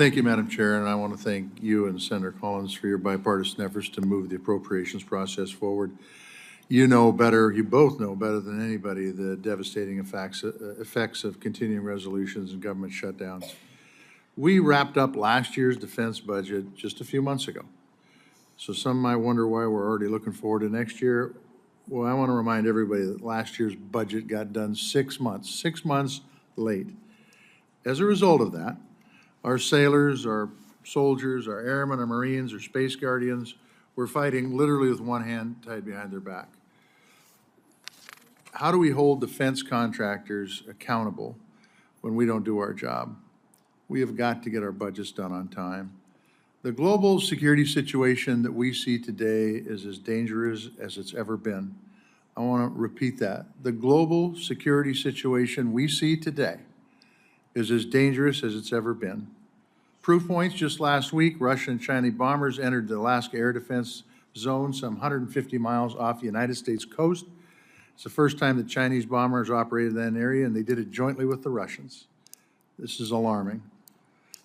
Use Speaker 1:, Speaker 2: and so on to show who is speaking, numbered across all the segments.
Speaker 1: Thank you, Madam Chair, and I want to thank you and Senator Collins for your bipartisan efforts to move the appropriations process forward. You both know better than anybody the devastating effects of continuing resolutions and government shutdowns. We wrapped up last year's defense budget just a few months ago. So some might wonder why we're already looking forward to next year. Well, I want to remind everybody that last year's budget got done 6 months late. As a result of that, our sailors, our soldiers, our airmen, our Marines, our Space Guardians, were fighting literally with one hand tied behind their back. How do we hold defense contractors accountable when we don't do our job? We have got to get our budgets done on time. The global security situation that we see today is as dangerous as it's ever been. I want to repeat that. The global security situation we see today is as dangerous as it's ever been. Proof points: just last week, Russian and Chinese bombers entered the Alaska air defense zone some 150 miles off the United States coast. It's the first time that Chinese bombers operated in that area, and they did it jointly with the Russians. This is alarming.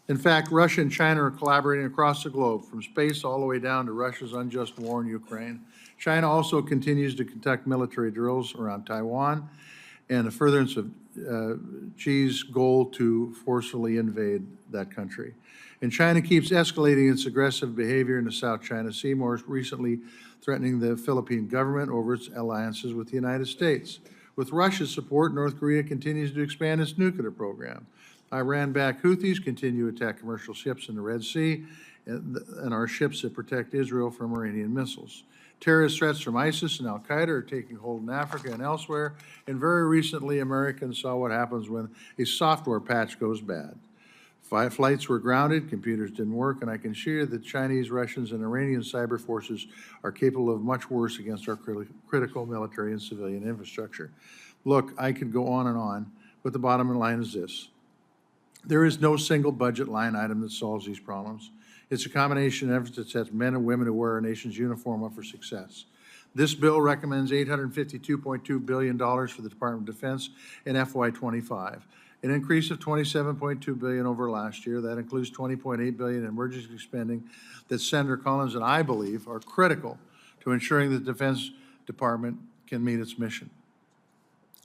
Speaker 1: In fact, Russia and China are collaborating across the globe, from space all the way down to Russia's unjust war in Ukraine. China also continues to conduct military drills around Taiwan and the furtherance of Xi's goal to forcefully invade that country. And China keeps escalating its aggressive behavior in the South China Sea, more recently threatening the Philippine government over its alliances with the United States. With Russia's support, North Korea continues to expand its nuclear program. Iran-backed Houthis continue to attack commercial ships in the Red Sea and our ships that protect Israel from Iranian missiles. Terrorist threats from ISIS and al-Qaeda are taking hold in Africa and elsewhere, and very recently Americans saw what happens when a software patch goes bad. 5 flights were grounded, computers didn't work, and I can assure you that Chinese, Russians, and Iranian cyber forces are capable of much worse against our critical military and civilian infrastructure. Look, I could go on, but the bottom line is this. There is no single budget line item that solves these problems. It's a combination of efforts that sets men and women who wear our nation's uniform up for success. This bill recommends $852.2 billion for the Department of Defense in FY25, an increase of $27.2 billion over last year. That includes $20.8 billion in emergency spending that Senator Collins and I believe are critical to ensuring the Defense Department can meet its mission.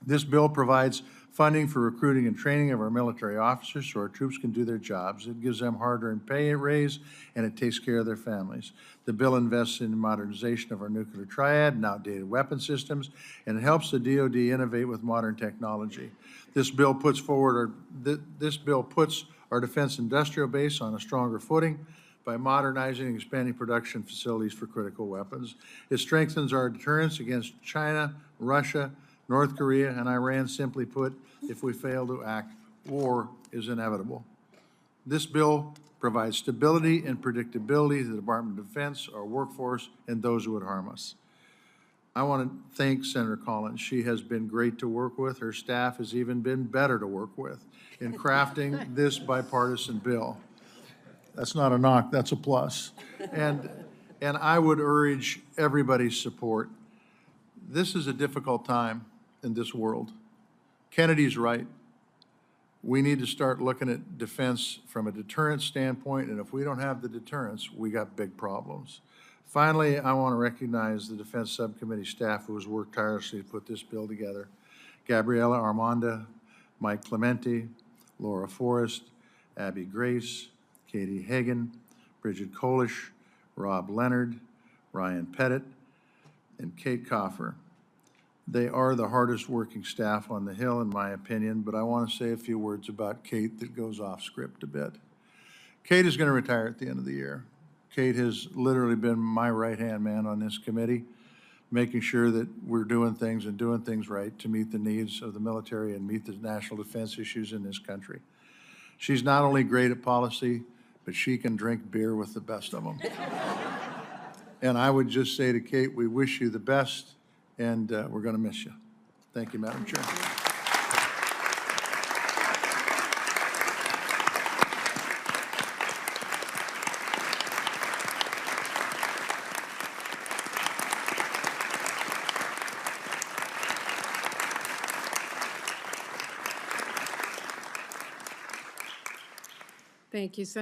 Speaker 1: This bill provides funding for recruiting and training of our military officers so our troops can do their jobs. It gives them hard-earned pay raise, and it takes care of their families. The bill invests in the modernization of our nuclear triad and outdated weapon systems, and it helps the DoD innovate with modern technology. This bill puts our defense industrial base on a stronger footing by modernizing and expanding production facilities for critical weapons. It strengthens our deterrence against China, Russia, North Korea, and Iran. Simply put, if we fail to act, war is inevitable. This bill provides stability and predictability to the Department of Defense, our workforce, and those who would harm us. I want to thank Senator Collins. She has been great to work with. Her staff has even been better to work with in crafting this bipartisan bill. That's not a knock, that's a plus. And I would urge everybody's support. This is a difficult time in this world. Kennedy's right. We need to start looking at defense from a deterrence standpoint, and if we don't have the deterrence, we got big problems. Finally, I want to recognize the Defense Subcommittee staff who has worked tirelessly to put this bill together. Gabriela Armanda, Mike Clemente, Laura Forrest, Abby Grace, Katie Hagan, Bridget Kolish, Rob Leonard, Ryan Pettit, and Kate Coffer. They are the hardest working staff on the Hill, in my opinion, but I want to say a few words about Kate that goes off script a bit. Kate is going to retire at the end of the year. Kate has literally been my right-hand man on this committee, making sure that we're doing things and doing things right to meet the needs of the military and meet the national defense issues in this country. She's not only great at policy, but she can drink beer with the best of them. And I would just say to Kate, we wish you the best, and we're going to miss you. Thank you, Madam Chair.
Speaker 2: Thank you, Senator.